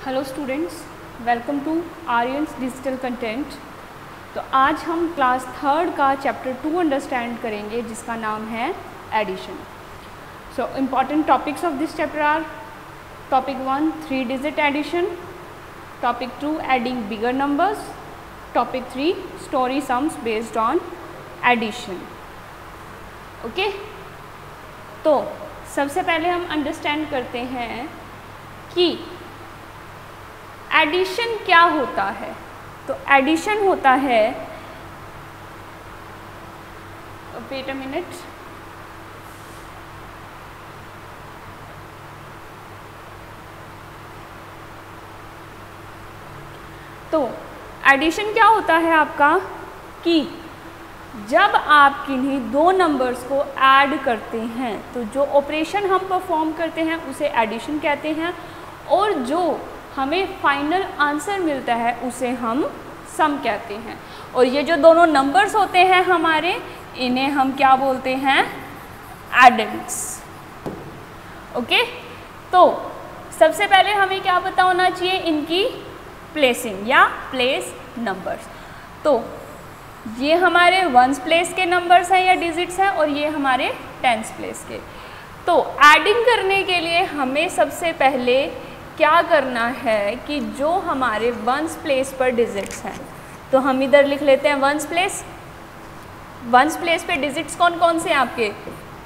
Hello students, welcome to Aryan's digital content. तो आज हम क्लास थर्ड का चैप्टर 2 अंडरस्टैंड करेंगे जिसका नाम है addition. So important topics of this chapter are topic 1 3 digit addition, topic 2 adding bigger numbers, topic 3 story sums based on addition. Okay, तो सबसे पहले हम अंडरस्टैंड करते हैं कि एडिशन क्या होता है। तो एडिशन होता है, वेट अ मिनट, तो एडिशन क्या होता है आपका कि जब आप किन्हीं दो नंबर्स को ऐड करते हैं तो जो ऑपरेशन हम परफॉर्म करते हैं उसे एडिशन कहते हैं, और जो हमें फाइनल आंसर मिलता है उसे हम सम कहते हैं। और ये जो दोनों नंबर्स होते हैं हमारे, इन्हें हम क्या बोलते हैं? एडेंड्स। ओके, तो सबसे पहले हमें क्या पता होना चाहिए? इनकी प्लेसिंग या प्लेस नंबर्स। तो ये हमारे वंस प्लेस के नंबर्स हैं या डिजिट्स हैं, और ये हमारे टेंस प्लेस के। तो एडिंग करने के लिए हमें सबसे पहले क्या करना है कि जो हमारे वंस प्लेस पर डिजिट्स हैं, तो हम इधर लिख लेते हैं वंस प्लेस। वंस प्लेस पे डिजिट्स कौन कौन से हैं आपके?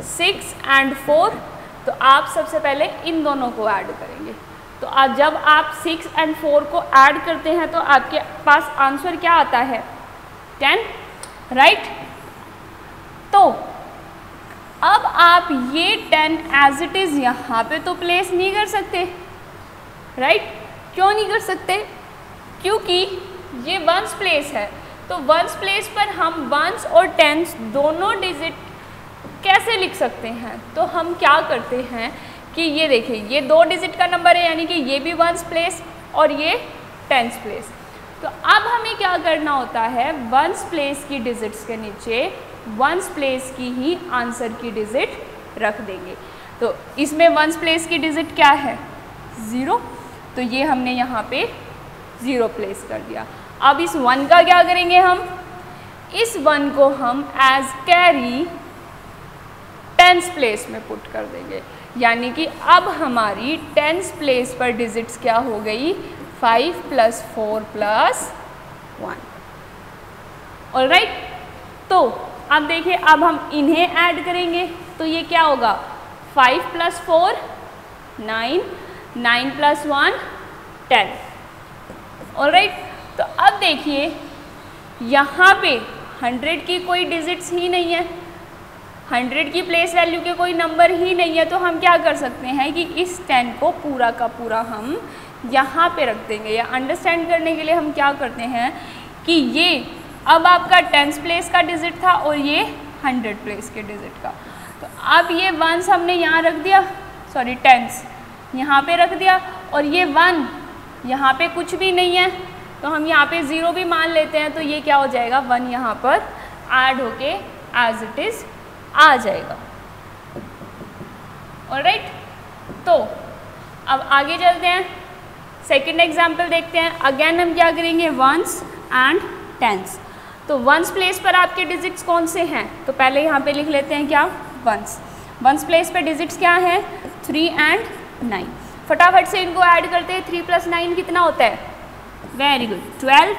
6 और 4। तो आप सबसे पहले इन दोनों को ऐड करेंगे। तो आज जब आप 6 और 4 को ऐड करते हैं तो आपके पास आंसर क्या आता है? 10, राइट। तो अब आप ये 10 एज इट इज़ यहाँ पे तो प्लेस नहीं कर सकते, राइट? क्यों नहीं कर सकते? क्योंकि ये वंस प्लेस है। तो वंस प्लेस पर हम वंस और टेंस दोनों डिजिट कैसे लिख सकते हैं? तो हम क्या करते हैं कि ये देखिए, ये 2 डिजिट का नंबर है, यानी कि ये भी वंस प्लेस और ये टेंस प्लेस। तो अब हमें क्या करना होता है? वंस प्लेस की डिजिट्स के नीचे वंस प्लेस की ही आंसर की डिजिट रख देंगे। तो इसमें वंस प्लेस की डिजिट क्या है? 0। तो ये हमने यहाँ पे 0 प्लेस कर दिया। अब इस 1 का क्या करेंगे हम? इस 1 को हम एज कैरी टेंस प्लेस में पुट कर देंगे, यानी कि अब हमारी टेंस प्लेस पर डिजिट्स क्या हो गई? 5 + 4 + 1। ऑलराइट, तो अब देखिए, अब हम इन्हें ऐड करेंगे तो ये क्या होगा? 5 + 4 9, 9 + 1 10। ऑलराइट, तो अब देखिए यहाँ पे 100 की कोई डिजिट्स ही नहीं है, 100 की प्लेस वैल्यू के कोई नंबर ही नहीं है। तो हम क्या कर सकते हैं कि इस 10 को पूरा का पूरा हम यहाँ पे रख देंगे। या अंडरस्टैंड करने के लिए हम क्या करते हैं कि ये अब आपका टेंस प्लेस का डिजिट था और ये 100 प्लेस के डिजिट का। तो अब ये वंस हमने यहाँ रख दिया, सॉरी टेंस यहाँ पे रख दिया, और ये 1 यहाँ पे कुछ भी नहीं है, तो हम यहाँ पे 0 भी मान लेते हैं। तो ये क्या हो जाएगा? 1 यहाँ पर ऐड होके एज इट इज़ आ जाएगा। ऑलराइट, तो अब आगे चलते हैं, सेकंड एग्जाम्पल देखते हैं। अगेन हम क्या करेंगे? Ones and tens. तो वंस प्लेस पर आपके डिजिट्स कौन से हैं? तो पहले यहाँ पे लिख लेते हैं क्या? वंस। वंस प्लेस पर डिजिट्स क्या हैं? 3 और 9। फटाफट से इनको ऐड करते हैं। 3 + 9 कितना होता है? Very good, 12।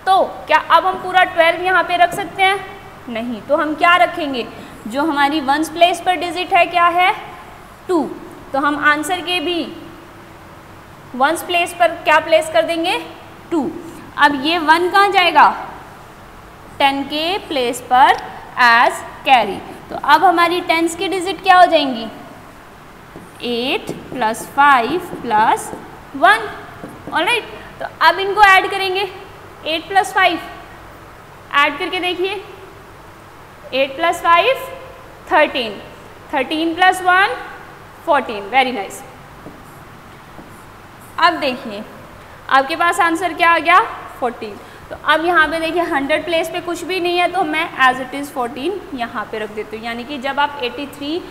तो क्या अब हम पूरा 12 यहाँ पे रख सकते हैं? नहीं। तो हम क्या रखेंगे? जो हमारी वंस प्लेस पर डिजिट है क्या है? 2। तो हम आंसर के भी वंस प्लेस पर क्या प्लेस कर देंगे? 2। अब ये 1 कहाँ जाएगा? 10 के प्लेस पर एज कैरी। तो अब हमारी टेंस की डिजिट क्या हो जाएंगी? 8 + 5 + 1। ऑलराइट, तो अब इनको ऐड करेंगे। 8 + 5 ऐड करके देखिए, 8 + 5 13, 13 + 1 14। Very nice. अब देखिए आपके पास आंसर क्या आ गया? 14। तो अब यहाँ पे देखिए 100 प्लेस पे कुछ भी नहीं है, तो मैं एज इट इज़ 14 यहाँ पे रख देती हूँ। यानी कि जब आप 83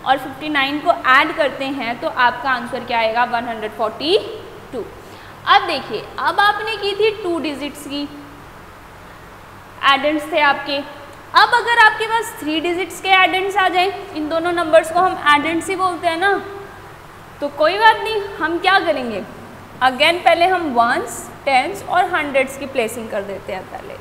और 59 को ऐड करते हैं तो आपका आंसर क्या आएगा? 142। अब देखिए, अब आपने की थी 2 डिजिट्स की, एडेंट्स थे आपके। अब अगर आपके पास 3 डिजिट्स के एडेंट्स आ जाएं, इन दोनों नंबर्स को हम एडेंट्स ही बोलते हैं ना, तो कोई बात नहीं, हम क्या करेंगे, अगेन पहले हम वंस, टेंस और हंड्रेड्स की प्लेसिंग कर देते हैं पहले,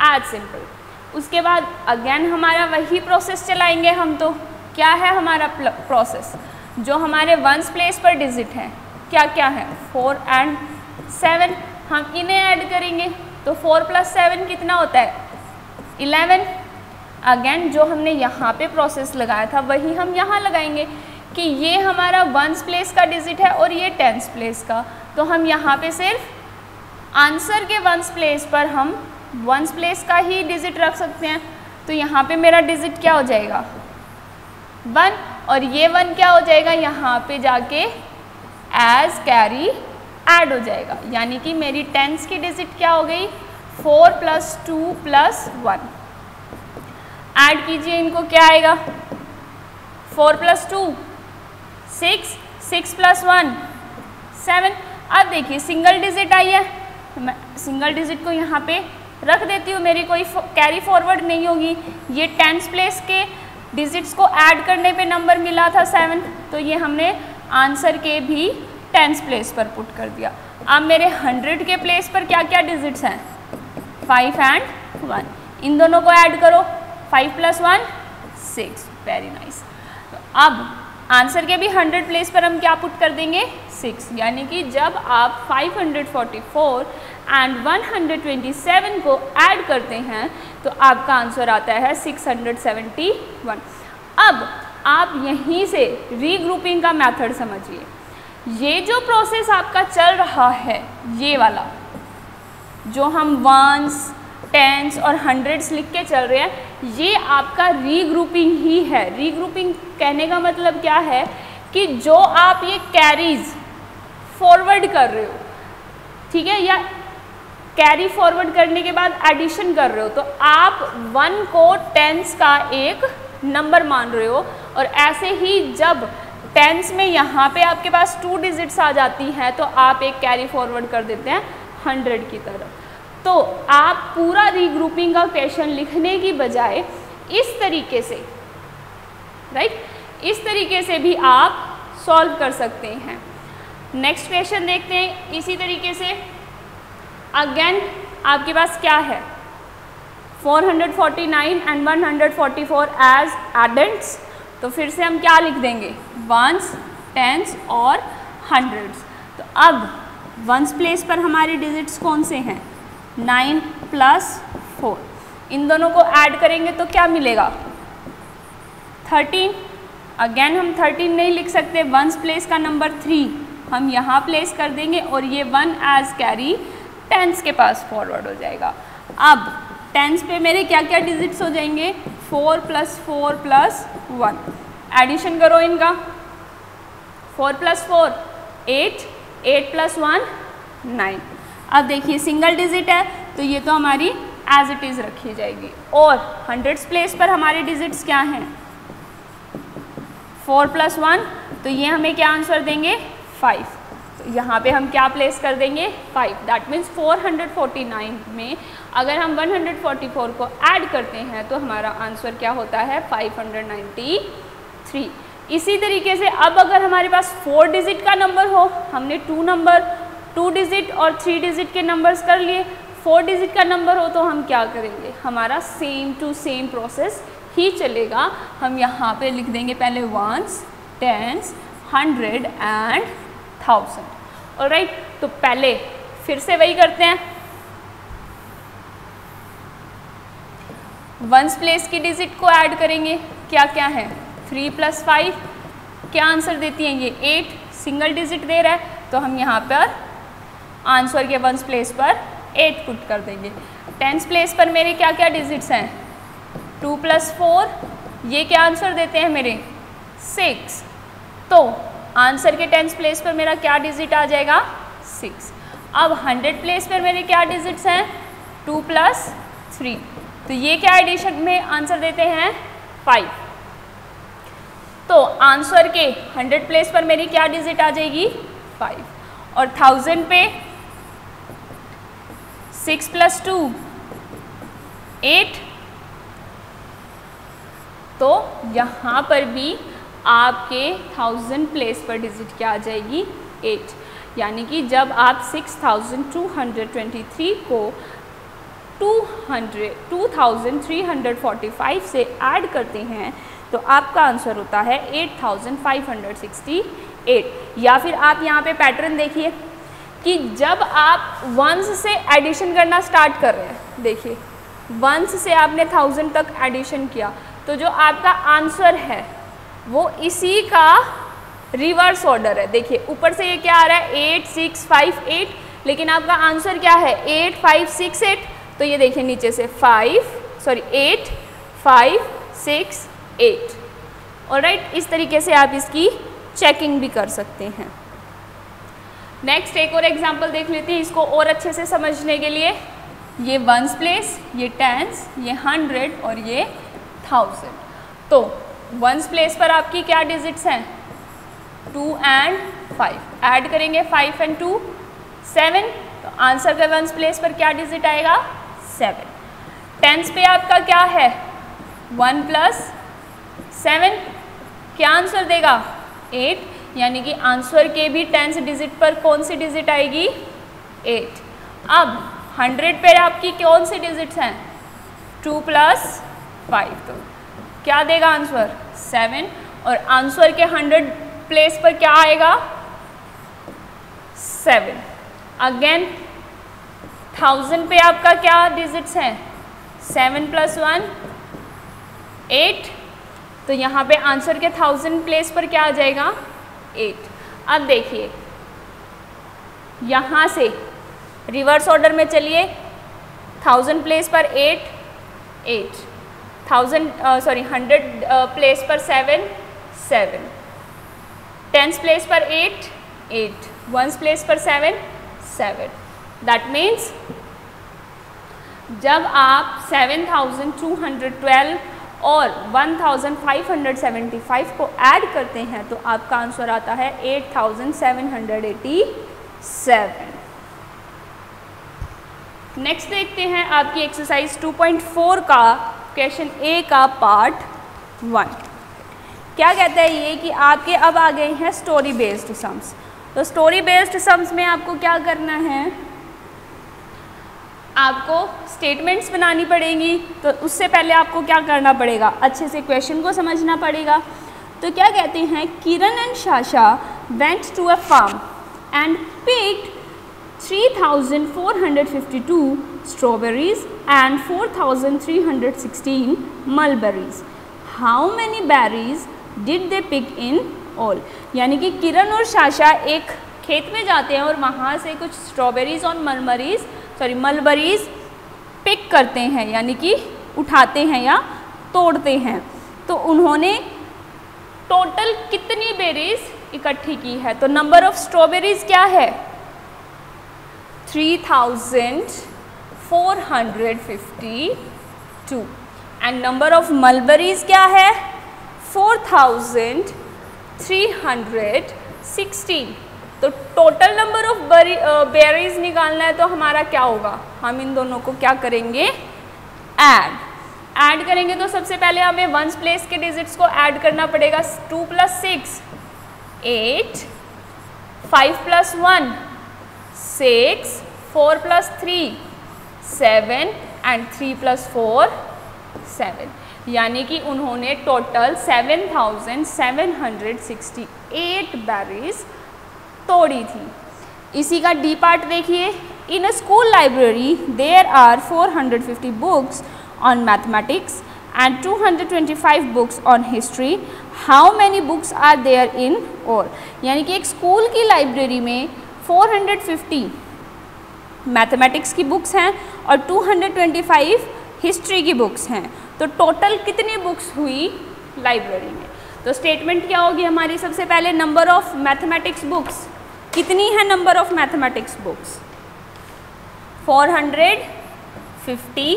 एज सिंपल। उसके बाद अगेन हमारा वही प्रोसेस चलाएंगे हम। तो क्या है हमारा प्रोसेस, जो हमारे वंस प्लेस पर डिजिट हैं क्या क्या है, 4 एंड 7, हम इन्हें ऐड करेंगे। तो 4 + 7 कितना होता है, 11। अगेन जो हमने यहाँ पे प्रोसेस लगाया था वही हम यहाँ लगाएंगे कि ये हमारा वंस प्लेस का डिजिट है और ये टेंस प्लेस का। तो हम यहाँ पे सिर्फ आंसर के वंस प्लेस पर हम वंस प्लेस का ही डिजिट रख सकते हैं। तो यहाँ पे मेरा डिजिट क्या हो जाएगा, 1, और ये 1 क्या हो जाएगा, यहाँ पे जाके एज कैरी ऐड हो जाएगा। यानी कि मेरी टेंस की डिजिट क्या हो गई, 4 + 2 + 1। ऐड कीजिए इनको, क्या आएगा, 4 + 2 6, 6 + 1 7। अब देखिए सिंगल डिजिट आई है, मैं सिंगल डिजिट को यहाँ पे रख देती हूँ, मेरी कोई कैरी फॉरवर्ड नहीं होगी। ये टेंस प्लेस के डिजिट्स को ऐड करने पे नंबर मिला था 7, तो ये हमने आंसर के भी टेंस प्लेस पर पुट कर दिया। अब मेरे 100 के प्लेस पर क्या क्या डिजिट्स हैं, 5 एंड 1, इन दोनों को ऐड करो, 5 + 1 6, वेरी नाइस। तो अब आंसर के भी 100 प्लेस पर हम क्या पुट कर देंगे, 6। यानी कि जब आप 544 एंड 127 को ऐड करते हैं तो आपका आंसर आता है 671। अब आप यहीं से रीग्रुपिंग का मेथड समझिए। ये जो प्रोसेस आपका चल रहा है, ये वाला जो हम वंस, टेंस और हंड्रेड्स लिख के चल रहे हैं, ये आपका रीग्रुपिंग ही है। रीग्रुपिंग कहने का मतलब क्या है कि जो आप ये कैरीज फॉरवर्ड कर रहे हो, ठीक है, या कैरी फॉरवर्ड करने के बाद एडिशन कर रहे हो, तो आप 1 को टेंस का एक नंबर मान रहे हो। और ऐसे ही जब टेंस में यहाँ पे आपके पास 2 डिजिट्स आ जाती हैं तो आप एक कैरी फॉरवर्ड कर देते हैं 100 की तरफ। तो आप पूरा रीग्रुपिंग का क्वेश्चन लिखने की बजाय इस तरीके से, राइट, इस तरीके से भी आप सॉल्व कर सकते हैं। नेक्स्ट क्वेश्चन देखते हैं इसी तरीके से। अगेन आपके पास क्या है, 449 एंड 144 एज एडेंट्स। तो फिर से हम क्या लिख देंगे, वंस, टेंस और हंड्रेड्स। तो अब वंस प्लेस पर हमारे डिजिट्स कौन से हैं, 9 + 4। इन दोनों को ऐड करेंगे तो क्या मिलेगा, 13। अगेन हम 13 नहीं लिख सकते, वंस प्लेस का नंबर 3 हम यहाँ प्लेस कर देंगे और ये 1 एज कैरी टेंस के पास फॉरवर्ड हो जाएगा। अब टेंस पे मेरे क्या क्या डिजिट्स हो जाएंगे, 4 + 4 + 1। एडिशन करो इनका, 4 + 4 8, 8 + 1 9। अब देखिए सिंगल डिजिट है तो ये तो हमारी एज इट इज़ रखी जाएगी। और हंड्रेड्स प्लेस पर हमारे डिजिट्स क्या हैं, 4 + 1, तो ये हमें क्या आंसर देंगे, 5। तो यहाँ पे हम क्या प्लेस कर देंगे, 5। दैट मीन्स 449 में अगर हम 144 को ऐड करते हैं तो हमारा आंसर क्या होता है, 593। इसी तरीके से अब अगर हमारे पास 4 डिजिट का नंबर हो, हमने 2 डिजिट और 3 डिजिट के नंबर्स कर लिए, 4 डिजिट का नंबर हो तो हम क्या करेंगे, हमारा सेम टू सेम प्रोसेस ही चलेगा। हम यहाँ पे लिख देंगे पहले वंस, टेंस, 100 एंड 1000। ऑलराइट, तो पहले फिर से वही करते हैं, वंस प्लेस की डिजिट को ऐड करेंगे, क्या क्या है, 3 + 5 क्या आंसर देती हैं, ये 8। सिंगल डिजिट दे रहा है तो हम यहाँ पर आंसर के वंस प्लेस पर 8 पुट कर देंगे। टेंस प्लेस पर मेरे क्या क्या डिजिट्स हैं, 2 + 4, ये क्या आंसर देते हैं मेरे, 6। तो आंसर के टेंस प्लेस पर मेरा क्या डिजिट आ जाएगा, 6। अब 100 प्लेस पर मेरे क्या डिजिट्स हैं, 2 + 3, तो ये क्या एडिशन में आंसर देते हैं, 5। तो आंसर के 100 प्लेस पर मेरी क्या डिजिट आ जाएगी, 5। और 1000 पे 6 + 2 8। तो यहाँ पर भी आपके 1000 प्लेस पर डिजिट क्या आ जाएगी 8। यानी कि जब आप 6223 को 2345 से ऐड करते हैं तो आपका आंसर होता है 8568। या फिर आप यहाँ पे पैटर्न देखिए कि जब आप वंस से एडिशन करना स्टार्ट कर रहे हैं, देखिए वंस से आपने 1000 तक एडिशन किया तो जो आपका आंसर है वो इसी का रिवर्स ऑर्डर है। देखिए ऊपर से ये क्या आ रहा है 8658, लेकिन आपका आंसर क्या है 8568। तो ये देखिए नीचे से 8568। ऑलराइट, इस तरीके से आप इसकी चेकिंग भी कर सकते हैं। नेक्स्ट एक और एग्जांपल देख लेते हैं इसको और अच्छे से समझने के लिए। ये वंस प्लेस, ये टेंस, ये 100 और ये 1000। तो वंस प्लेस पर आपकी क्या डिजिट्स हैं 2 और 5। ऐड करेंगे 5 और 2 7। तो आंसर का वंस प्लेस पर क्या डिजिट आएगा 7। टेंस पे आपका क्या है 1 + 7, क्या आंसर देगा 8। यानी कि आंसर के भी टेंस डिजिट पर कौन सी डिजिट आएगी 8। अब 100 पे आपकी कौन सी डिजिट्स हैं 2 + 5, तो क्या देगा आंसर 7। और आंसर के 100 प्लेस पर क्या आएगा 7। अगेन 1000 पे आपका क्या डिजिट्स हैं 7 + 1 8। तो यहाँ पे आंसर के 1000 प्लेस पर क्या आ जाएगा 8। अब देखिए यहाँ से रिवर्स ऑर्डर में चलिए 1000 प्लेस पर 8 100 प्लेस पर 7 टेंस प्लेस पर 8 वंस प्लेस पर 7 दैट मीन्स जब आप 7212 और 1575 को ऐड करते हैं तो आपका आंसर आता है 8787। नेक्स्ट देखते हैं आपकी एक्सरसाइज 2.4 का क्वेश्चन ए का पार्ट 1। क्या कहता है ये कि आपके अब आ गए हैं स्टोरी बेस्ड सम्स। तो स्टोरी बेस्ड सम्स में आपको क्या करना है, आपको स्टेटमेंट्स बनानी पड़ेंगी। तो उससे पहले आपको क्या करना पड़ेगा, अच्छे से क्वेश्चन को समझना पड़ेगा। तो क्या कहते हैं, Kiran and Shasha went to a farm and picked 3452 strawberries and 4316 mulberries. How many berries did they pick in all? यानी कि किरण और शाशा एक खेत में जाते हैं और वहाँ से कुछ स्ट्रॉबेरीज और मलबरीज पिक करते हैं, यानी कि उठाते हैं या तोड़ते हैं। तो उन्होंने टोटल कितनी बेरीज इकट्ठी की है। तो नंबर ऑफ स्ट्रॉबेरीज क्या है 3452 एंड नंबर ऑफ मलबरीज क्या है 4316। तो टोटल नंबर ऑफ बेरीज निकालना है तो हमारा क्या होगा, हम इन दोनों को क्या करेंगे ऐड करेंगे। तो सबसे पहले हमें वंस प्लेस के डिजिट्स को ऐड करना पड़ेगा। 2 + 6 8, 5 + 1 6, 4 + 3 7 एंड 3 + 4 7। यानी कि उन्होंने टोटल 7768 बेरीज तोड़ी थी। इसी का डी पार्ट देखिए। In a school library there are 450 books on mathematics and 225 books on history. How many books are there in all. यानी कि एक स्कूल की लाइब्रेरी में 450 मैथमेटिक्स की बुक्स हैं और 225 हिस्ट्री की बुक्स हैं। तो टोटल कितनी बुक्स हुई लाइब्रेरी में। तो स्टेटमेंट क्या होगी हमारी, सबसे पहले नंबर ऑफ मैथमेटिक्स बुक्स कितनी है, number of mathematics books 450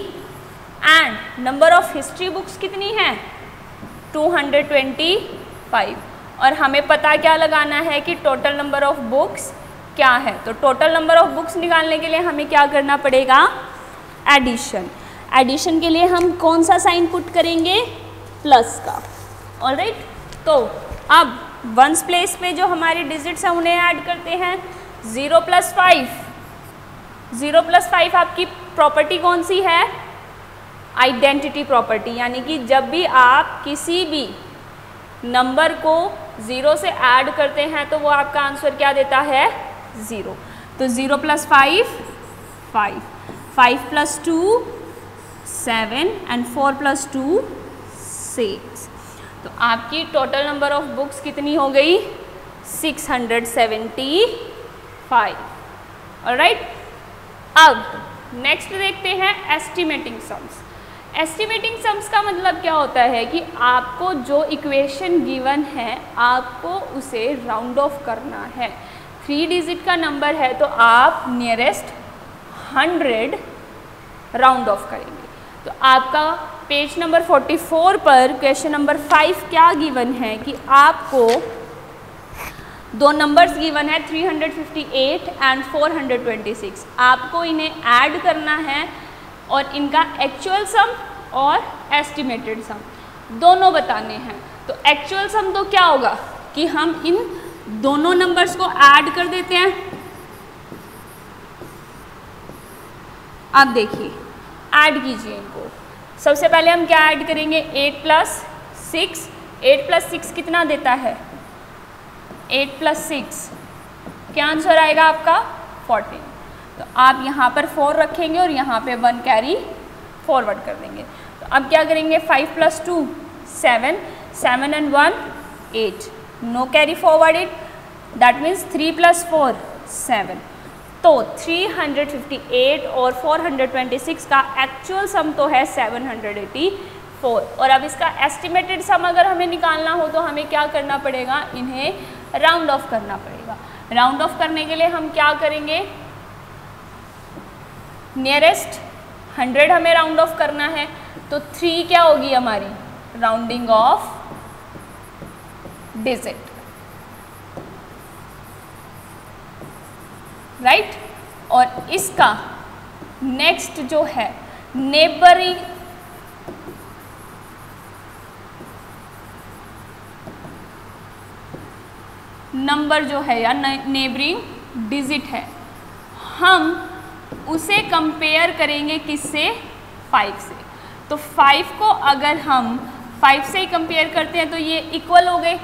and number of history books कितनी है 225। और हमें पता क्या लगाना है कि टोटल नंबर ऑफ बुक्स क्या है। तो टोटल नंबर ऑफ बुक्स निकालने के लिए हमें क्या करना पड़ेगा, एडिशन। एडिशन के लिए हम कौन सा साइन पुट करेंगे, प्लस का। ऑलराइट, तो अब वंस प्लेस पे जो हमारे डिजिट्स हैं उन्हें ऐड करते हैं। 0 + 5, 0 + 5 आपकी प्रॉपर्टी कौन सी है, आइडेंटिटी प्रॉपर्टी, यानी कि जब भी आप किसी भी नंबर को 0 से ऐड करते हैं तो वो आपका आंसर क्या देता है, 0। तो 0 + 5, 5, 5 + 2, 7 एंड 4 + 2, 6। तो आपकी टोटल नंबर ऑफ बुक्स कितनी हो गई, 675। ऑलराइट, अब नेक्स्ट देखते हैं एस्टिमेटिंग सम्स। एस्टिमेटिंग सम्स का मतलब क्या होता है कि आपको जो इक्वेशन गिवन है आपको उसे राउंड ऑफ करना है। 3 डिजिट का नंबर है तो आप नियरेस्ट 100 राउंड ऑफ करेंगे। तो आपका पेज नंबर 44 पर क्वेश्चन नंबर 5 क्या गिवन है कि आपको दो नंबर्स गिवन है 358 एंड 426। आपको इन्हें ऐड करना है और इनका एक्चुअल सम और एस्टिमेटेड सम दोनों बताने हैं। तो एक्चुअल सम तो क्या होगा कि हम इन दोनों नंबर्स को ऐड कर देते हैं। अब देखिए, ऐड कीजिए इनको। सबसे पहले हम क्या ऐड करेंगे, 8 + 6। 8 + 6 कितना देता है, 8 + 6 क्या आंसर आएगा आपका, 14। तो आप यहाँ पर 4 रखेंगे और यहाँ पे 1 कैरी फॉरवर्ड कर देंगे। तो अब क्या करेंगे, 5 + 2 7, 7 and 1 8, no carry forward it, that means 3 + 4 7। तो 358 और 426 का एक्चुअल सम तो है 784। और अब इसका एस्टिमेटेड सम अगर हमें निकालना हो तो हमें क्या करना पड़ेगा, इन्हें राउंड ऑफ करना पड़ेगा। राउंड ऑफ करने के लिए हम क्या करेंगे, नियरेस्ट 100 हमें राउंड ऑफ करना है। तो 3 क्या होगी हमारी, राउंडिंग ऑफ डिजिट, राइट। और इसका नेक्स्ट जो है नेबरिंग नंबर जो है या नेबरिंग डिजिट है, हम उसे कंपेयर करेंगे किससे, 5 से। तो 5 को अगर हम 5 से ही कंपेयर करते हैं तो ये इक्वल हो गए,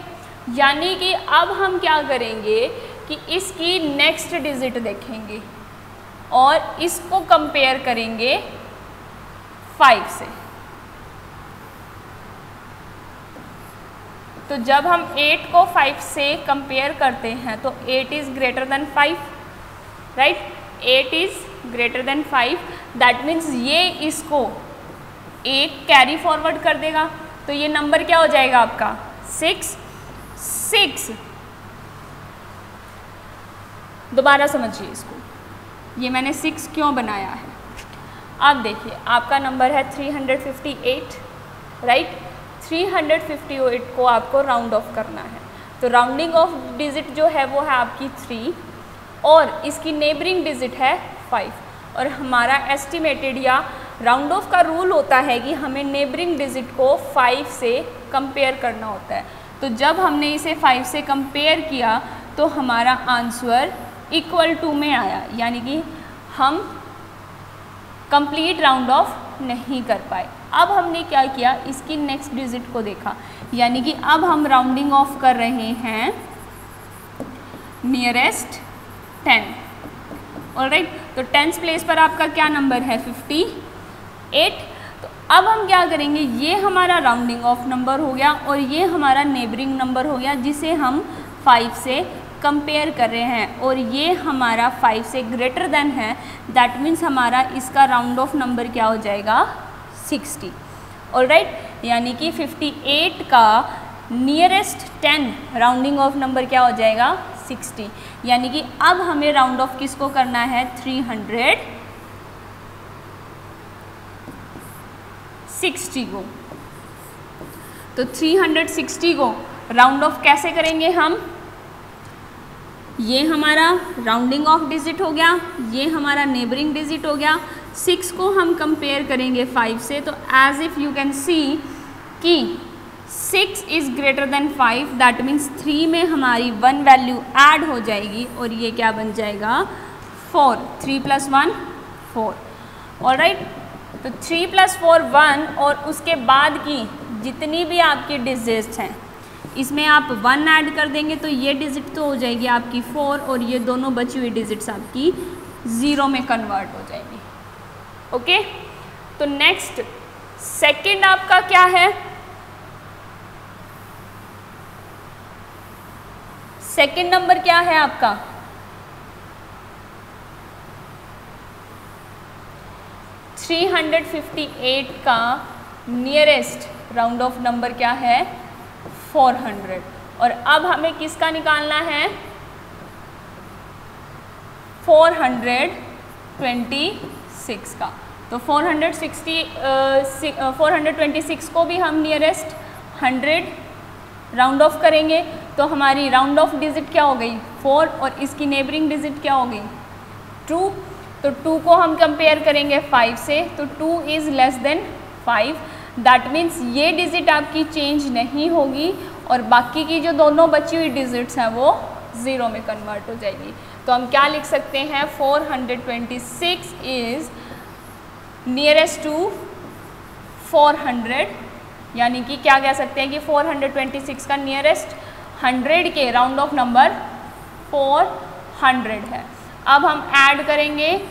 यानी कि अब हम क्या करेंगे कि इसकी नेक्स्ट डिजिट देखेंगे और इसको कंपेयर करेंगे 5 से। तो जब हम 8 को 5 से कंपेयर करते हैं तो 8 is greater than 5, right. 8 is greater than 5, that means ये इसको 1 कैरी फॉरवर्ड कर देगा। तो ये नंबर क्या हो जाएगा आपका, 6। 6 दोबारा समझिए इसको, ये मैंने 6 क्यों बनाया है। अब देखिए आपका नंबर है 358, राइट। 358 को आपको राउंड ऑफ करना है। तो राउंडिंग ऑफ डिजिट जो है वो है आपकी 3 और इसकी नेबरिंग डिजिट है 5। और हमारा एस्टिमेटेड या राउंड ऑफ का रूल होता है कि हमें नेबरिंग डिजिट को 5 से कंपेयर करना होता है। तो जब हमने इसे 5 से कंपेयर किया तो हमारा आंसर इक्वल टू में आया, यानी कि हम कंप्लीट राउंड ऑफ नहीं कर पाए। अब हमने क्या किया, इसकी नेक्स्ट डिजिट को देखा, यानी कि अब हम राउंडिंग ऑफ कर रहे हैं नियरेस्ट 10। ऑलराइट, तो 10th प्लेस पर आपका क्या नंबर है, 58। तो अब हम क्या करेंगे, ये हमारा राउंडिंग ऑफ नंबर हो गया और ये हमारा नेबरिंग नंबर हो गया जिसे हम 5 से कंपेयर कर रहे हैं और ये हमारा 5 से ग्रेटर देन है, दैट मीन्स हमारा इसका राउंड ऑफ नंबर क्या हो जाएगा, 60। ऑलराइट, यानी कि 58 का नियरेस्ट 10 राउंडिंग ऑफ नंबर क्या हो जाएगा, 60। यानी कि अब हमें राउंड ऑफ किसको करना है, 360 को। तो 360 को राउंड ऑफ कैसे करेंगे हम, ये हमारा राउंडिंग ऑफ डिजिट हो गया, ये हमारा नेबरिंग डिजिट हो गया। 6 को हम कंपेयर करेंगे 5 से, तो as if you can see कि 6 is greater than 5, that means 3 में हमारी 1 वैल्यू ऐड हो जाएगी और ये क्या बन जाएगा 4। 3 + 1 4। ऑलराइट, तो 3 + 4 1 और उसके बाद की जितनी भी आपकी डिजिट्स हैं इसमें आप 1 ऐड कर देंगे तो ये डिजिट तो हो जाएगी आपकी 4 और ये दोनों बची हुई डिजिट्स आपकी 0 में कन्वर्ट हो जाएगी। ओके, तो नेक्स्ट सेकंड आपका क्या है, सेकंड नंबर क्या है आपका 358 का नियरेस्ट राउंड ऑफ नंबर क्या है 400। और अब हमें किसका निकालना है 426 का। तो 426 को भी हम नियरेस्ट 100 राउंड ऑफ करेंगे तो हमारी राउंड ऑफ डिजिट क्या हो गई 4 और इसकी नेबरिंग डिजिट क्या हो गई 2। तो 2 को हम कंपेयर करेंगे 5 से, तो 2 is less than 5, that means ये डिजिट आपकी चेंज नहीं होगी और बाकी की जो दोनों बची हुई डिजिट्स हैं वो 0 में कन्वर्ट हो जाएगी। तो हम क्या लिख सकते हैं 426 इज़ नियरेस्ट टू 400, यानी कि क्या कह सकते हैं कि 426 का नियरेस्ट 100 के राउंड ऑफ नंबर 400 है। अब हम ऐड करेंगे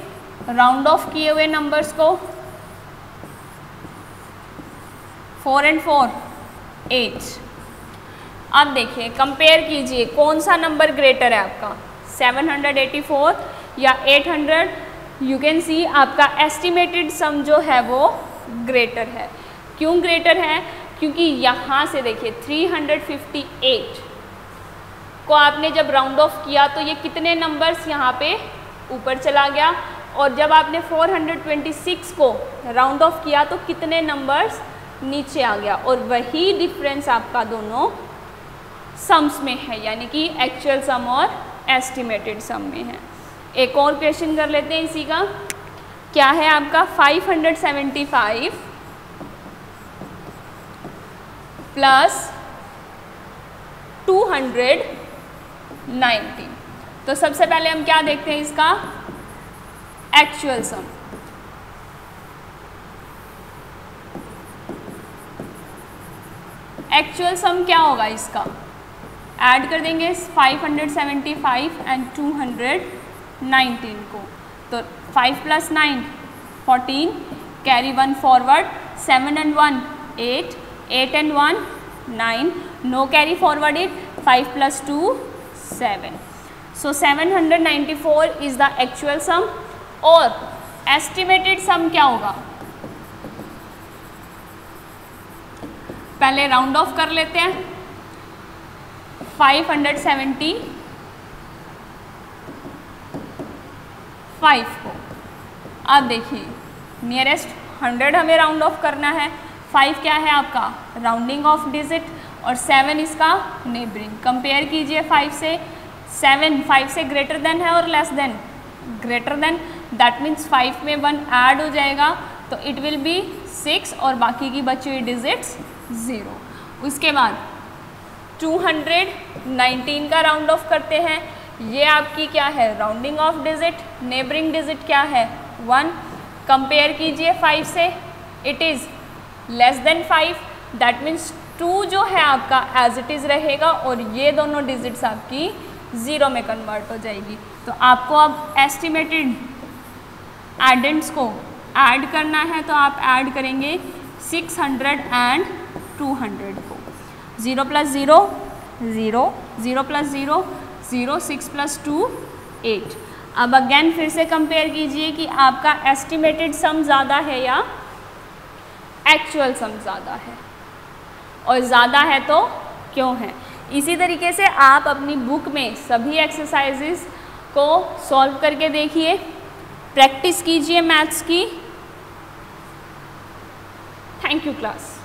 राउंड ऑफ किए हुए नंबर्स को, 4 and 4 8। अब देखिए कंपेयर कीजिए कौन सा नंबर ग्रेटर है आपका 784 या 800। यू कैन सी आपका एस्टिमेटेड सम जो है वो ग्रेटर है। क्यों ग्रेटर है, क्योंकि यहाँ से देखिए 358 को आपने जब राउंड ऑफ किया तो ये कितने नंबर्स यहाँ पे ऊपर चला गया और जब आपने 426 को राउंड ऑफ किया तो कितने नंबर्स नीचे आ गया और वही डिफरेंस आपका दोनों सम्स में है, यानी कि एक्चुअल सम और एस्टिमेटेड सम में है। एक और क्वेश्चन कर लेते हैं इसी का, क्या है आपका 575 प्लस 290। तो सबसे पहले हम क्या देखते हैं इसका एक्चुअल सम। एक्चुअल सम क्या होगा इसका, ऐड कर देंगे 575 एंड 219 को, तो 5 + 9 14, carry 1 forward, 7 and 1 8, 8 and 1 9, no carry forward it, 5 + 2 7। So 794 is the actual sum. और एस्टिमेटेड सम क्या होगा, पहले राउंड ऑफ कर लेते हैं 575 को। अब देखिए नियरेस्ट 100 हमें राउंड ऑफ करना है, 5 क्या है आपका राउंडिंग ऑफ डिजिट और 7 इसका नेबरिंग। कंपेयर कीजिए 5 से, 7 5 से ग्रेटर देन है और less than, greater than, that means 5 में 1 ऐड हो जाएगा तो इट विल बी 6 और बाकी की बची हुई डिजिट्स 0। उसके बाद 219 का राउंड ऑफ करते हैं, ये आपकी क्या है rounding off digit, neighbouring digit क्या है 1। कंपेयर कीजिए 5 से, it is less than 5, that means 2 जो है आपका एज इट इज़ रहेगा और ये दोनों डिजिट्स आपकी 0 में कन्वर्ट हो जाएगी। तो आपको अब एस्टिमेटेड एडेंट्स को ऐड करना है, तो आप ऐड करेंगे 600 एंड 200 को, 0 + 0 0, 0 + 0 0, 6 + 2 8। अब अगेन फिर से कंपेयर कीजिए कि आपका एस्टिमेटेड सम ज़्यादा है या एक्चुअल सम ज़्यादा है, और ज़्यादा है तो क्यों है। इसी तरीके से आप अपनी बुक में सभी एक्सरसाइजेस को सॉल्व करके देखिए, प्रैक्टिस कीजिए मैथ्स की। Thank you class.